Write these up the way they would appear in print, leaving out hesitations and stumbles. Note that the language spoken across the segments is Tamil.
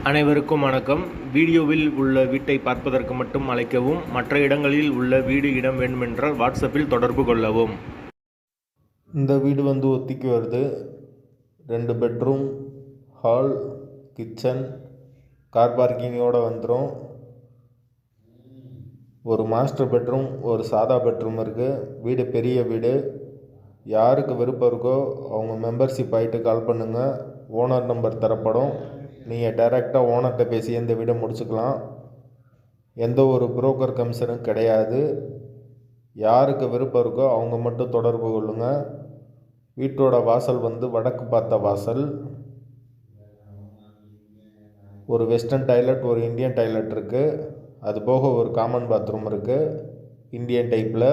அனைவருக்கும் வணக்கம். வீடியோவில் உள்ள வீட்டை பார்ப்பதற்கு மட்டும் அழைக்கவும். மற்ற இடங்களில் உள்ள வீடு இடம் வேண்டுமென்றால் வாட்ஸ்அப்பில் தொடர்பு கொள்ளவும். இந்த வீடு ஒத்திக்கு வருது. 2 பெட்ரூம், ஹால், கிச்சன், கார் பார்க்கிங்கோடு வந்துடும். ஒரு மாஸ்டர் பெட்ரூம், ஒரு சாதா பெட்ரூம் இருக்குது. வீடு பெரிய வீடு. யாருக்கு விருப்பம் இருக்கோ அவங்க மெம்பர்ஷிப் ஆகிட்டு கால் பண்ணுங்கள். ஓனர் நம்பர் தரப்படும். நீங்கள் டைரெக்டாக ஓனர்கிட்ட பேசி இந்த வீடை முடிச்சுக்கலாம். எந்த ஒரு புரோக்கர் கமிஷனும் கிடையாது. யாருக்கு விருப்பம் இருக்கோ அவங்க மட்டும் தொடர்பு கொள்ளுங்கள். வீட்டோட வாசல் வடக்கு பார்த்த வாசல். ஒரு வெஸ்டர்ன் டாய்லெட், ஒரு இந்தியன் டாய்லெட் இருக்குது. அது போக ஒரு காமன் பாத்ரூம் இருக்குது இந்தியன் டைப்பில்.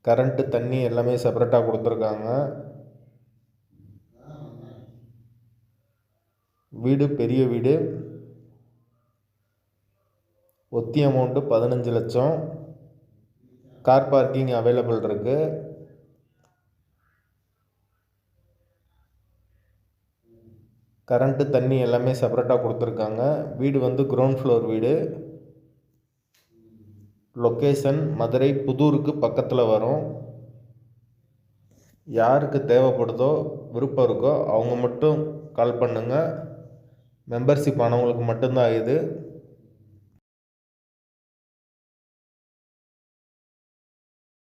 கரண்ட்டு, தண்ணி எல்லாமே செப்பரேட்டாக கொடுத்துருக்காங்க. வீடு பெரிய வீடு. ஒத்தி அமௌண்ட்டு 15 லட்சம். கார் பார்க்கிங் அவைலபிள் இருக்குது. கரண்ட்டு, தண்ணி எல்லாமே செப்பரேட்டாக கொடுத்துருக்காங்க. வீடு கிரவுண்ட் ஃப்ளோர் வீடு. லொக்கேஷன் மதுரை புதூருக்கு பக்கத்தில் வரும். யாருக்கு தேவைப்படுதோ விருப்பம் இருக்கோ அவங்க மட்டும் கால் பண்ணுங்கள். மெம்பர்ஷிப் ஆனவங்களுக்கு மட்டும்தான் இது.